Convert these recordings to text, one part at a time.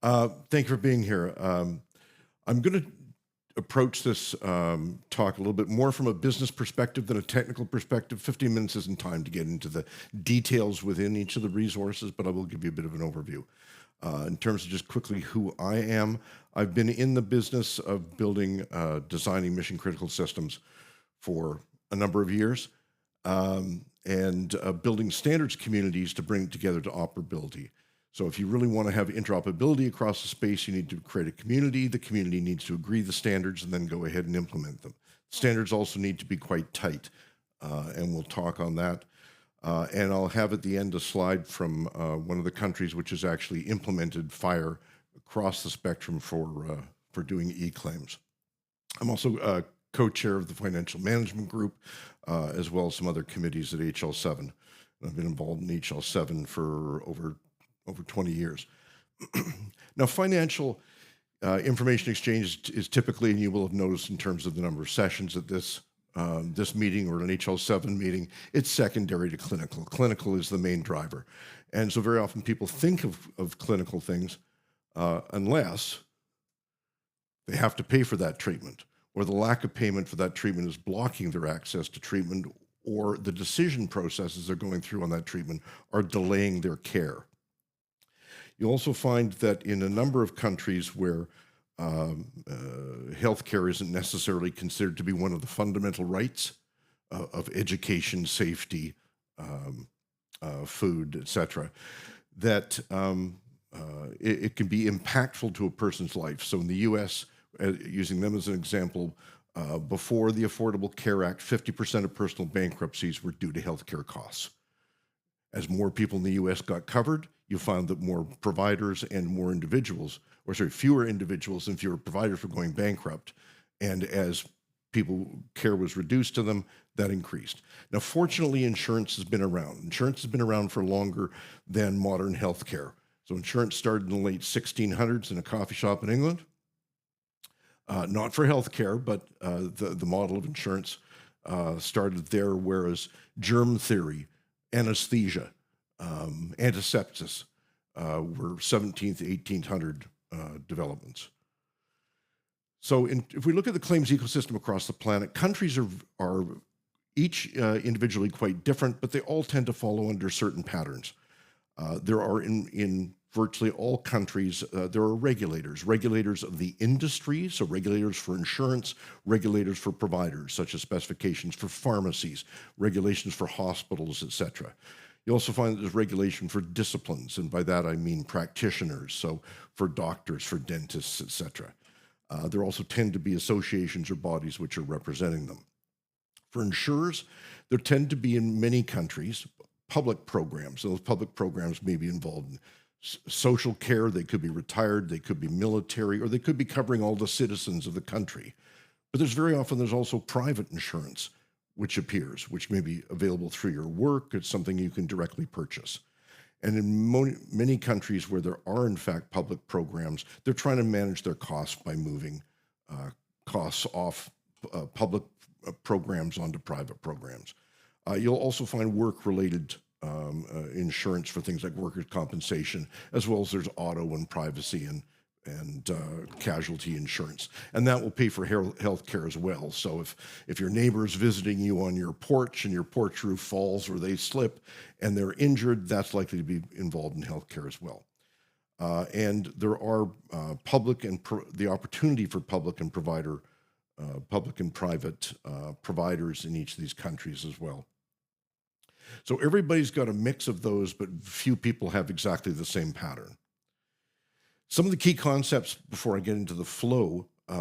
Thank you for being here. I'm going to approach this talk a little bit more from a business perspective than a technical perspective. 15 minutes isn't time to get into the details within each of the resources, but I will give you a bit of an overview. In terms of just quickly who I am, I've been in the business of building, designing mission-critical systems for a number of years, and building standards communities to bring together to operability. So if you really want to have interoperability across the space, you need to create a community. The community needs to agree the standards and then go ahead and implement them. Standards also need to be quite tight, and we'll talk on that. And I'll have at the end a slide from one of the countries which has actually implemented FHIR across the spectrum for doing eClaims. I'm also co-chair of the Financial Management Group, as well as some other committees at HL7. I've been involved in HL7 for over 20 years. Now, financial information exchange is typically, and you will have noticed in terms of the number of sessions at this meeting or an HL7 meeting, it's secondary to clinical. Clinical is the main driver. And so very often people think of clinical things unless they have to pay for that treatment, or the lack of payment for that treatment is blocking their access to treatment, or the decision processes they're going through on that treatment are delaying their care. You'll also find that in a number of countries where healthcare isn't necessarily considered to be one of the fundamental rights of education, safety, food, etc., that it can be impactful to a person's life. So in the US, using them as an example, before the Affordable Care Act, 50% of personal bankruptcies were due to healthcare costs. As more people in the US got covered, you found that more providers and more individuals, fewer individuals and fewer providers were going bankrupt. And as care was reduced to them, that increased. Now, fortunately, insurance has been around. Insurance has been around for longer than modern healthcare. So insurance started in the late 1600s in a coffee shop in England. Not for healthcare, but the model of insurance started there, whereas germ theory, anesthesia, antisepsis were 17th, 1800 developments. So if we look at the claims ecosystem across the planet, countries are each individually quite different, but they all tend to follow under certain patterns. There are in virtually all countries, there are regulators of the industry, so regulators for insurance, regulators for providers, such as specifications for pharmacies, regulations for hospitals, etc. You also find that there's regulation for disciplines, and by that I mean practitioners, so for doctors, for dentists, etc. There also tend to be associations or bodies which are representing them. For insurers, there tend to be in many countries public programs. Those public programs may be involved in social care, they could be retired, they could be military, or they could be covering all the citizens of the country. But there's also private insurance, which appears, which may be available through your work. It's something you can directly purchase. And in many countries where there are, in fact, public programs, they're trying to manage their costs by moving costs off public programs onto private programs. You'll also find work-related insurance for things like workers' compensation, as well as there's auto and privacy and casualty insurance. And that will pay for health care as well. So if your neighbor is visiting you on your porch and your porch roof falls or they slip and they're injured, that's likely to be involved in health care as well. And there are the opportunity for public and private providers in each of these countries as well. So everybody's got a mix of those, but few people have exactly the same pattern. Some of the key concepts before I get into the flow, I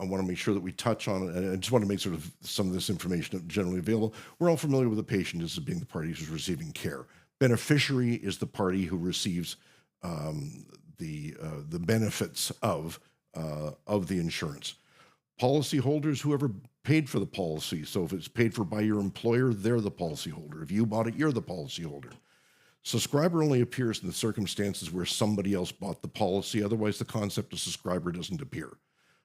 want to make sure that we touch on it, and I just want to make sort of some of this information generally available. We're all familiar with the patient as being the party who's receiving care. Beneficiary is the party who receives the benefits of the insurance. Policyholders, whoever paid for the policy. So if it's paid for by your employer, they're the policyholder. If you bought it, you're the policyholder. Subscriber only appears in the circumstances where somebody else bought the policy. Otherwise, the concept of subscriber doesn't appear,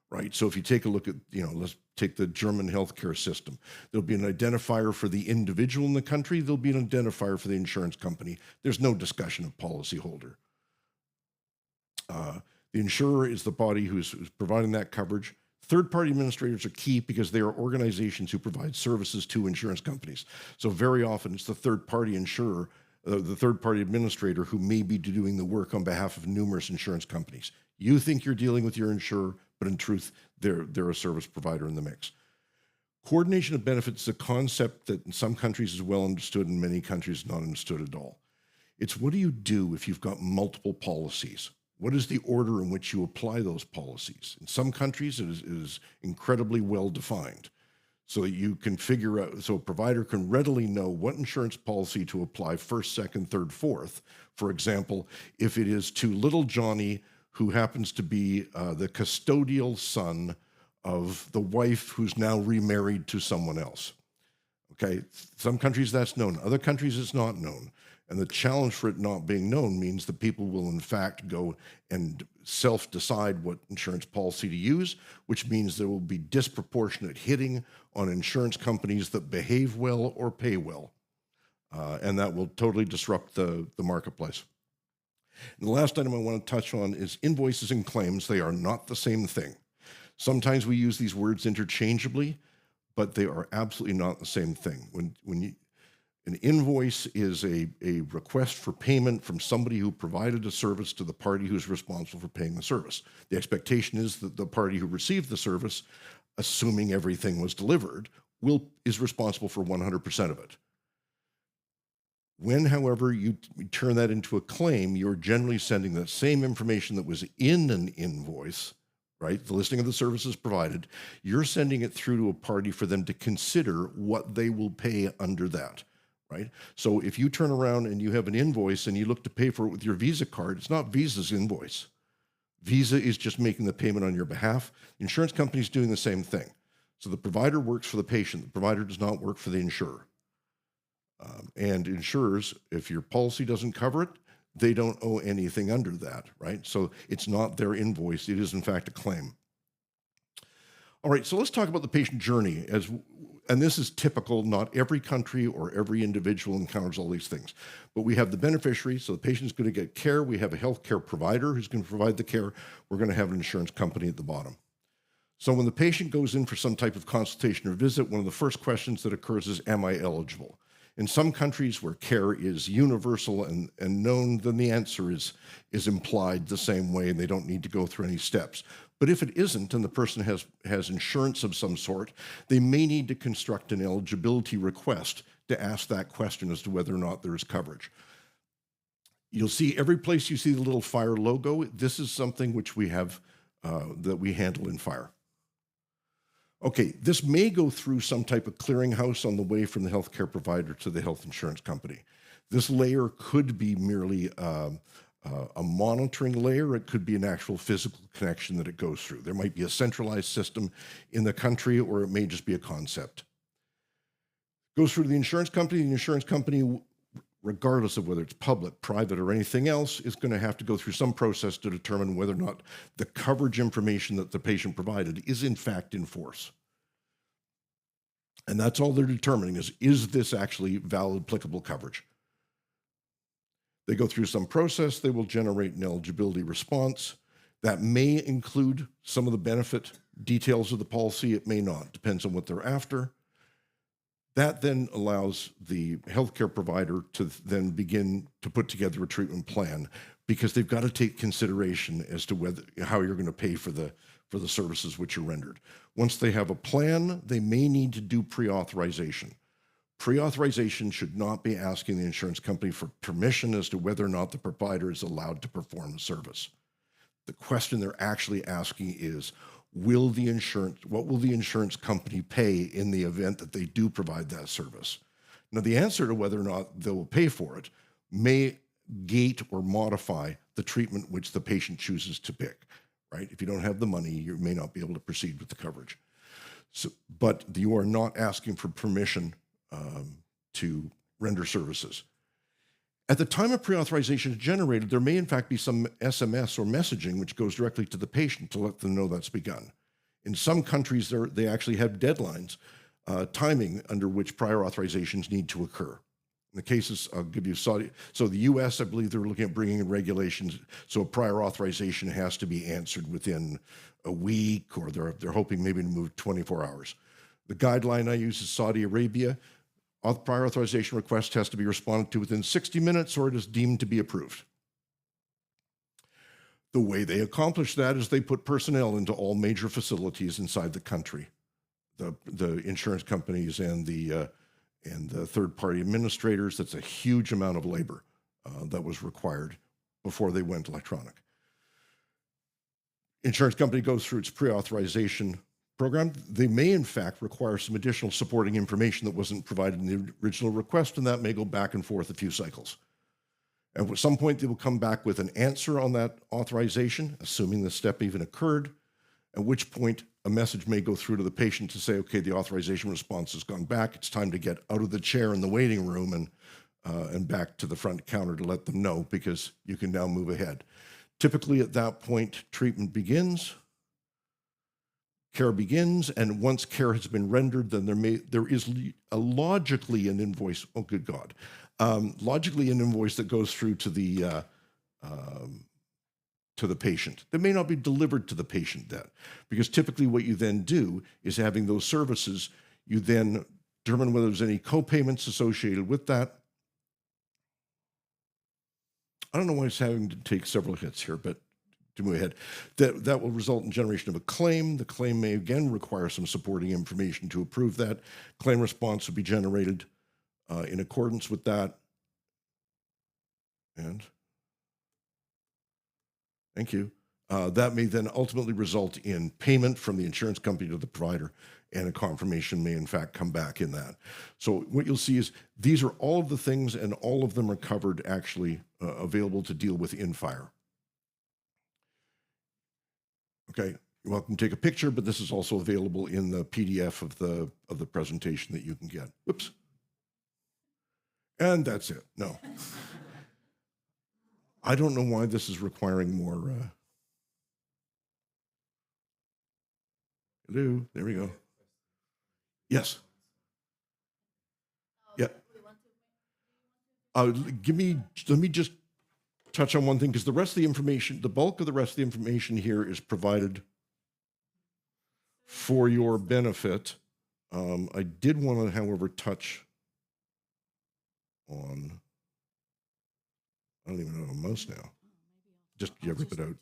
right? So if you take a look at, let's take the German healthcare system. There'll be an identifier for the individual in the country. There'll be an identifier for the insurance company. There's no discussion of policyholder. The insurer is the body who's providing that coverage. Third-party administrators are key because they are organizations who provide services to insurance companies. So very often it's the third-party insurer, the third-party administrator who may be doing the work on behalf of numerous insurance companies. You think you're dealing with your insurer, but in truth, they're a service provider in the mix. Coordination of benefits is a concept that in some countries is well understood, in many countries not understood at all. It's what do you do if you've got multiple policies? What is the order in which you apply those policies? In some countries, it is incredibly well defined so that you can figure out, so a provider can readily know what insurance policy to apply first, second, third, fourth. For example, if it is to little Johnny, who happens to be the custodial son of the wife who's now remarried to someone else. Okay, some countries that's known, other countries it's not known. And the challenge for it not being known means that people will in fact go and self-decide what insurance policy to use, which means there will be disproportionate hitting on insurance companies that behave well or pay well. And that will totally disrupt the marketplace. And the last item I want to touch on is invoices and claims. They are not the same thing. Sometimes we use these words interchangeably, but they are absolutely not the same thing. An invoice is a request for payment from somebody who provided a service to the party who's responsible for paying the service. The expectation is that the party who received the service, assuming everything was delivered, is responsible for 100% of it. When, however, you turn that into a claim, you're generally sending the same information that was in an invoice, right? The listing of the services provided, you're sending it through to a party for them to consider what they will pay under that. Right? So if you turn around and you have an invoice and you look to pay for it with your Visa card, it's not Visa's invoice. Visa is just making the payment on your behalf. The insurance company is doing the same thing. So the provider works for the patient. The provider does not work for the insurer. And insurers, if your policy doesn't cover it, they don't owe anything under that, right? So it's not their invoice. It is, in fact, a claim. All right, so let's talk about the patient journey. And this is typical. Not every country or every individual encounters all these things. But we have the beneficiary, so the patient's going to get care. We have a healthcare provider who's going to provide the care. We're going to have an insurance company at the bottom. So when the patient goes in for some type of consultation or visit, one of the first questions that occurs is, am I eligible? In some countries where care is universal and known, then the answer is implied the same way, and they don't need to go through any steps. But if it isn't, and the person has insurance of some sort, they may need to construct an eligibility request to ask that question as to whether or not there is coverage. You'll see every place you see the little FHIR logo, this is something which we have, that we handle in FHIR. Okay, this may go through some type of clearinghouse on the way from the healthcare provider to the health insurance company. This layer could be merely a monitoring layer. It could be an actual physical connection that it goes through. There might be a centralized system in the country, or it may just be a concept. Goes through the insurance company, regardless of whether it's public, private, or anything else, is going to have to go through some process to determine whether or not the coverage information that the patient provided is in fact in force. And that's all they're determining is this actually valid, applicable coverage? They go through some process, they will generate an eligibility response. That may include some of the benefit details of the policy, it may not, depends on what they're after. That then allows the healthcare provider to then begin to put together a treatment plan, because they've got to take consideration as to how you're going to pay for the services which are rendered. Once they have a plan, they may need to do pre-authorization. Pre-authorization should not be asking the insurance company for permission as to whether or not the provider is allowed to perform a service. The question they're actually asking is, what will the insurance company pay in the event that they do provide that service? Now, the answer to whether or not they will pay for it may gate or modify the treatment which the patient chooses to pick, right? If you don't have the money, you may not be able to proceed with the coverage. So, but you are not asking for permission to render services. At the time of pre-authorization is generated, there may in fact be some SMS or messaging which goes directly to the patient to let them know that's begun. In some countries, they actually have deadlines, timing under which prior authorizations need to occur. In the cases, I'll give you Saudi. So the U.S., I believe they're looking at bringing in regulations. So a prior authorization has to be answered within a week, or they're hoping maybe to move 24 hours. The guideline I use is Saudi Arabia. Prior authorization request has to be responded to within 60 minutes, or it is deemed to be approved. The way they accomplish that is they put personnel into all major facilities inside the country, the insurance companies and the third-party administrators. That's a huge amount of labor that was required before they went electronic. Insurance company goes through its pre-authorization program. They may, in fact, require some additional supporting information that wasn't provided in the original request, and that may go back and forth a few cycles. At some point, they will come back with an answer on that authorization, assuming the step even occurred, at which point a message may go through to the patient to say, okay, the authorization response has gone back. It's time to get out of the chair in the waiting room and back to the front counter to let them know, because you can now move ahead. Typically, at that point, treatment begins, care begins, and once care has been rendered, then there is logically an invoice. Oh, good God. Logically an invoice that goes through to the patient. That may not be delivered to the patient then, because typically what you then do is, having those services, you then determine whether there's any co-payments associated with that. I don't know why it's having to take several hits here, but to move ahead, that will result in generation of a claim. The claim may again require some supporting information to approve that. Claim response will be generated in accordance with that. And thank you. That may then ultimately result in payment from the insurance company to the provider, and a confirmation may in fact come back in that. So what you'll see is these are all of the things, and all of them are covered, actually available to deal with in FHIR. Okay, you're welcome to take a picture, but this is also available in the PDF of the presentation that you can get. Whoops. And that's it. No. I don't know why this is requiring more. Hello, there we go. Yes. Yeah. Let me just touch on one thing, because the rest of the information, the bulk of the rest of the information here is provided for your benefit. I did want to, however, touch on, I don't even know the mouse now. Just rip it out.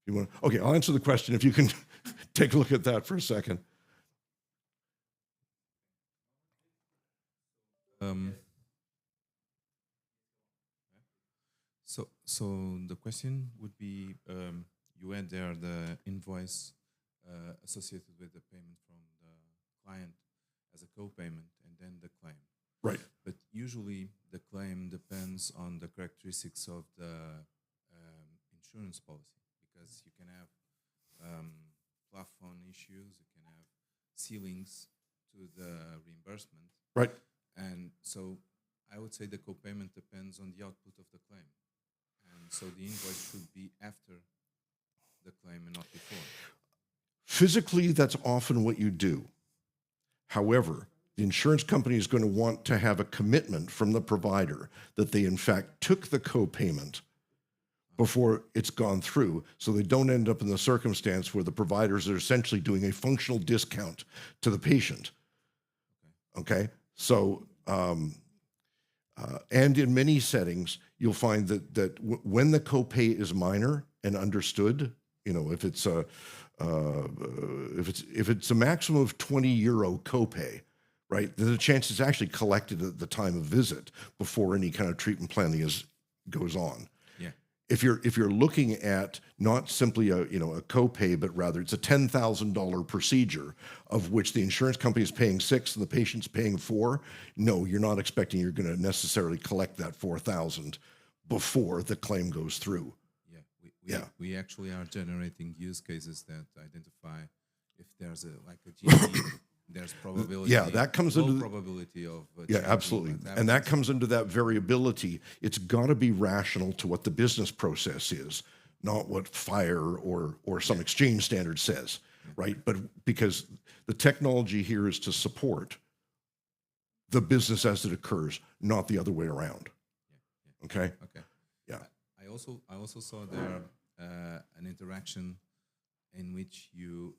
You want? Okay, I'll answer the question if you can take a look at that for a second. So the question would be, you had there the invoice associated with the payment from the client as a co-payment, and then the claim. Right. But usually the claim depends on the characteristics of the insurance policy, because you can have plafond issues, you can have ceilings to the reimbursement. Right. And so I would say the co-payment depends on the output of the claim. And so the invoice should be after the claim and not before. Physically, that's often what you do. However, the insurance company is going to want to have a commitment from the provider that they in fact took the co-payment before it's gone through, so they don't end up in the circumstance where the providers are essentially doing a functional discount to the patient. Okay? So, and in many settings, you'll find that when the copay is minor and understood, you know, if it's a maximum of €20 copay, right, there's a chance it's actually collected at the time of visit before any kind of treatment planning goes on. Yeah. If you're looking at not simply a copay, but rather it's a $10,000 procedure of which the insurance company is paying $6,000 and the patient's paying $4,000, no, you're not expecting you're going to necessarily collect that $4,000 before the claim goes through. We actually are generating use cases that identify if there's a GP, there's probability. Yeah, that comes into the probability of. Absolutely, and that comes into that variability. It's got to be rational to what the business process is, not what FHIR or some exchange standard says, right? But because The technology here is to support the business as it occurs, not the other way around. Yeah. Okay? Okay. Yeah. I also saw there an interaction in which you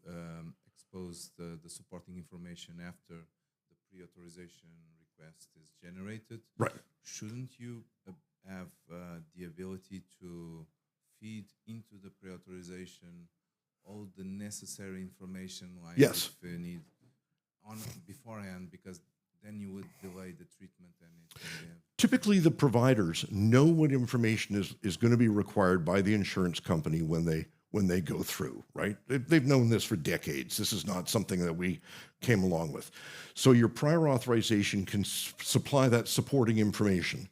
expose the supporting information after the pre-authorization request is generated. Right. Shouldn't you have the ability to feed into the pre-authorization all the necessary information, like Yes. if you need on beforehand, because then you would delay the treatment and it can have. Typically, the providers know what information is going to be required by the insurance company when they go through, right? They've known this for decades. This is not something that we came along with. So your prior authorization can supply that supporting information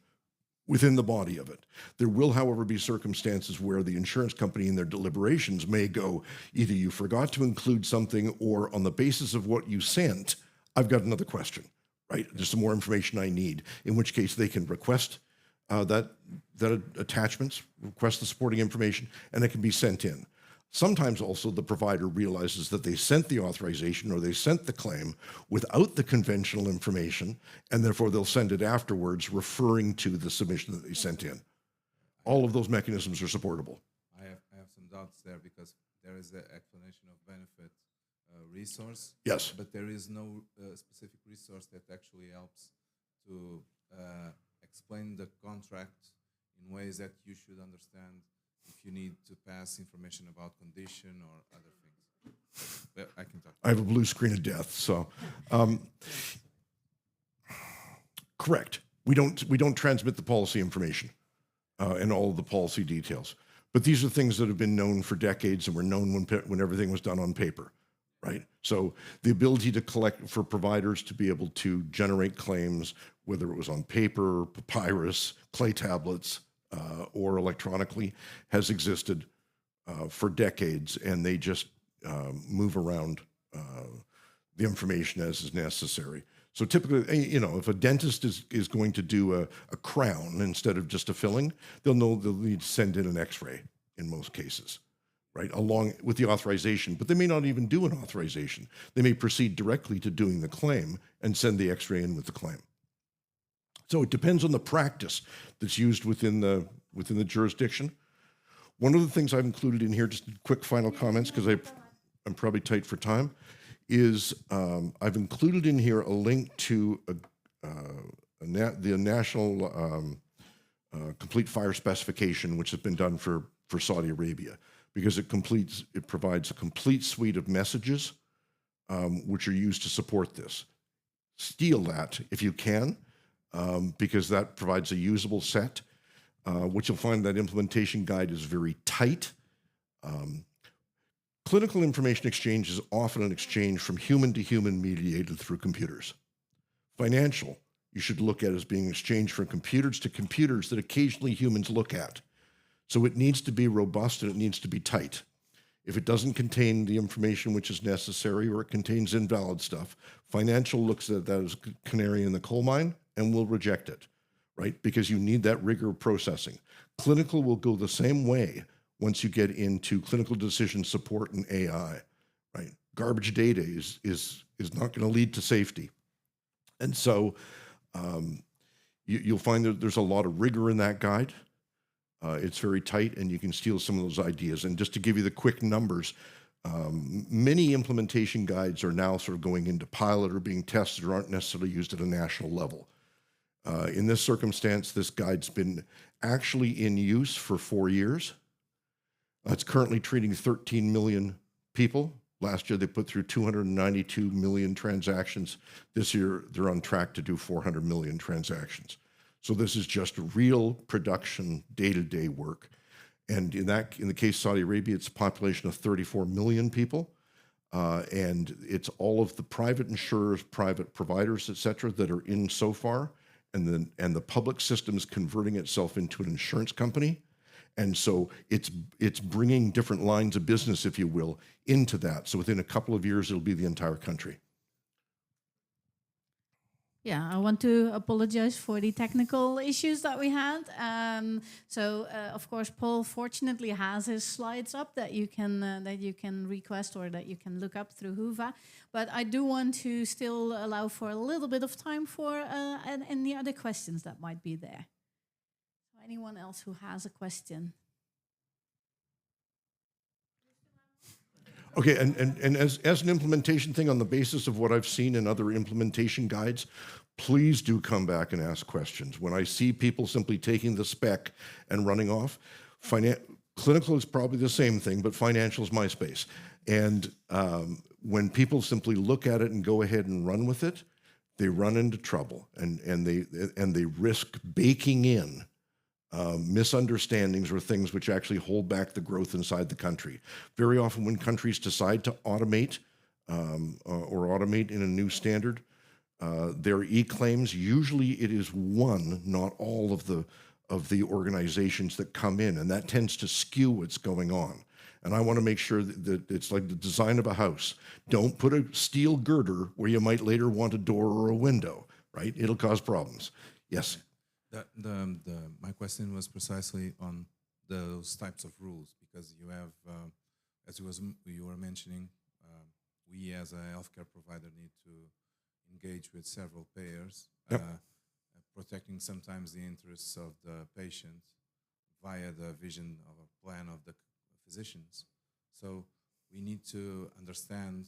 within the body of it. There will, however, be circumstances where the insurance company in their deliberations may go, either you forgot to include something, or on the basis of what you sent, I've got another question, right? There's some more information I need, in which case they can request that attachments, request the supporting information, and it can be sent in. Sometimes also the provider realizes that they sent the authorization or they sent the claim without the conventional information, and therefore they'll send it afterwards referring to the submission that they sent in. All of those mechanisms are supportable. I have some doubts there, because there is the explanation of benefit resource. Yes. But there is no specific resource that actually helps to explain the contract in ways that you should understand if you need to pass information about condition or other things. But I can talk. I have a blue screen of death, so correct. We don't transmit the policy information and all of the policy details. But these are things that have been known for decades and were known when everything was done on paper, right? So the ability to collect, for providers to be able to generate claims, whether it was on paper, papyrus, clay tablets, or electronically, has existed for decades, and they just move around the information as is necessary. So typically, you know, if a dentist is going to do a crown instead of just a filling, they'll know they'll need to send in an x-ray in most cases, right, along with the authorization. But they may not even do an authorization. They may proceed directly to doing the claim and send the x-ray in with the claim. So it depends on the practice that's used within the jurisdiction. One of the things I've included in here, just quick final comments, because I'm probably tight for time, is I've included in here a link to the national complete fire specification, which has been done for Saudi Arabia, because it provides a complete suite of messages which are used to support this. Steal that if you can, because that provides a usable set. What you'll find, that implementation guide is very tight. Clinical information exchange is often an exchange from human to human mediated through computers. Financial, you should look at as being exchanged from computers to computers that occasionally humans look at. So it needs to be robust and it needs to be tight. If it doesn't contain the information which is necessary, or it contains invalid stuff, financial looks at that as a canary in the coal mine and will reject it, right? Because you need that rigor of processing. Clinical will go the same way once you get into clinical decision support and AI, right? Garbage data is not going to lead to safety. And so you'll find that there's a lot of rigor in that guide. It's very tight, and you can steal some of those ideas. And just to give you the quick numbers, many implementation guides are now sort of going into pilot or being tested, or aren't necessarily used at a national level. In this circumstance, this guide's been actually in use for 4 years. It's currently treating 13 million people. Last year, they put through 292 million transactions. This year, they're on track to do 400 million transactions. So this is just real production, day-to-day work. And in the case of Saudi Arabia, it's a population of 34 million people. And it's all of the private insurers, private providers, et cetera, that are in so far. And the public system is converting itself into an insurance company. And so it's bringing different lines of business, if you will, into that. So within a couple of years, it'll be the entire country. Yeah, I want to apologize for the technical issues that we had. Of course, Paul fortunately has his slides up that you can request or that you can look up through Whova. But I do want to still allow for a little bit of time for any other questions that might be there. Anyone else who has a question? Okay, and as an implementation thing on the basis of what I've seen in other implementation guides, please do come back and ask questions. When I see people simply taking the spec and running off, clinical is probably the same thing, but financial is my space. And when people simply look at it and go ahead and run with it, they run into trouble and they risk baking in misunderstandings or things which actually hold back the growth inside the country. Very often when countries decide to automate or automate in a new standard, their eClaims, usually it is one, not all of the organizations that come in, and that tends to skew what's going on. And I want to make sure that it's like the design of a house. Don't put a steel girder where you might later want a door or a window, right? It'll cause problems. Yes. My question was precisely on those types of rules, because you have, as you were mentioning, we as a healthcare provider need to engage with several payers, Yep. Protecting sometimes the interests of the patient via the vision of a plan of the physicians. So we need to understand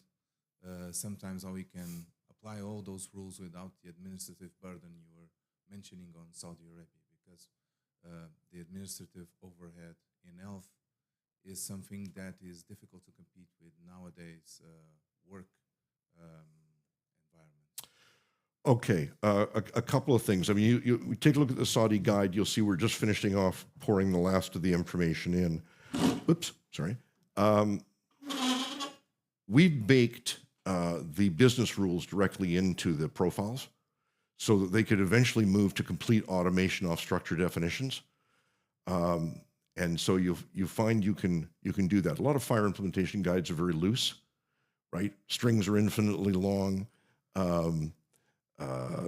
sometimes how we can apply all those rules without the administrative burden you were mentioning on Saudi Arabia, because the administrative overhead in health is something that is difficult to compete with nowadays work environment. Okay, a couple of things. I mean, you take a look at the Saudi guide, you'll see we're just finishing off pouring the last of the information in. Oops, sorry. We've baked the business rules directly into the profiles so that they could eventually move to complete automation off structure definitions. And so you find you can do that. A lot of FHIR implementation guides are very loose, right? Strings are infinitely long.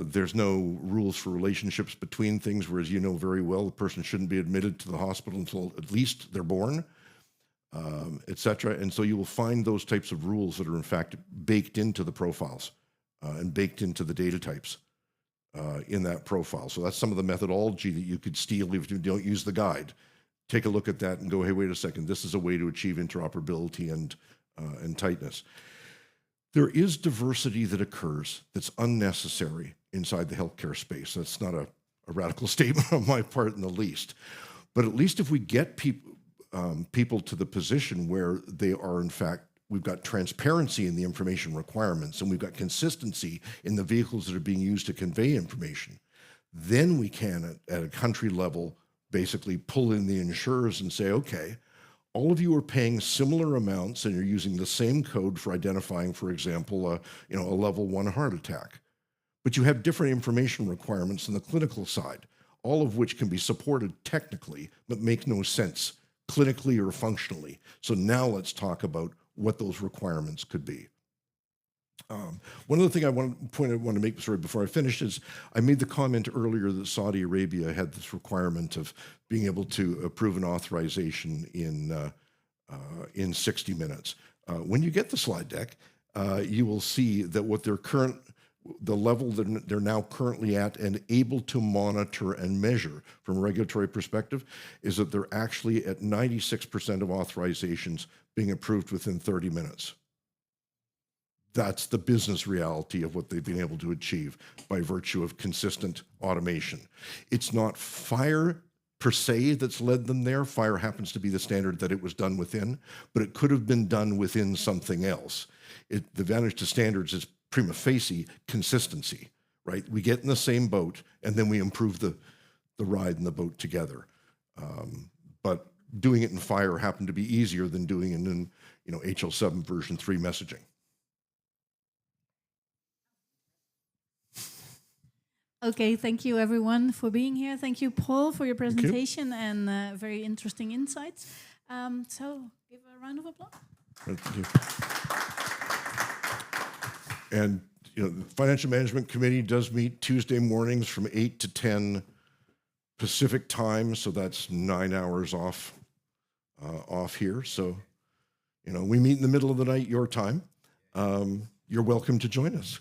There's no rules for relationships between things, whereas you know very well the person shouldn't be admitted to the hospital until at least they're born, et cetera. And so you will find those types of rules that are in fact baked into the profiles and baked into the data types in that profile. So that's some of the methodology that you could steal if you don't use the guide. Take a look at that and go, hey, wait a second, this is a way to achieve interoperability and tightness. There is diversity that occurs that's unnecessary inside the healthcare space. That's not a radical statement on my part in the least. But at least if we get people to the position where they are, in fact, we've got transparency in the information requirements and we've got consistency in the vehicles that are being used to convey information, then we can, at a country level, basically pull in the insurers and say, okay, all of you are paying similar amounts and you're using the same code for identifying, for example, a level 1 heart attack. But you have different information requirements on the clinical side, all of which can be supported technically, but make no sense clinically or functionally. So now let's talk about what those requirements could be. One other thing I want to make, sorry, before I finish is I made the comment earlier that Saudi Arabia had this requirement of being able to approve an authorization in 60 minutes. When you get the slide deck, you will see that what the level that they're now currently at and able to monitor and measure from a regulatory perspective is that they're actually at 96% of authorizations being approved within 30 minutes. That's the business reality of what they've been able to achieve by virtue of consistent automation. It's not FHIR per se that's led them there. FHIR happens to be the standard that it was done within, but it could have been done within something else. The advantage to standards is prima facie consistency, right? We get in the same boat and then we improve the ride in the boat together. But doing it in FHIR happened to be easier than doing it in HL7 version 3 messaging. Okay, thank you everyone for being here. Thank you, Paul, for your presentation and very interesting insights. So give a round of applause. Thank you. And you know, the Financial Management Committee does meet Tuesday mornings from 8 to 10 Pacific time, so that's 9 hours off here. So, you know, we meet in the middle of the night, your time. You're welcome to join us.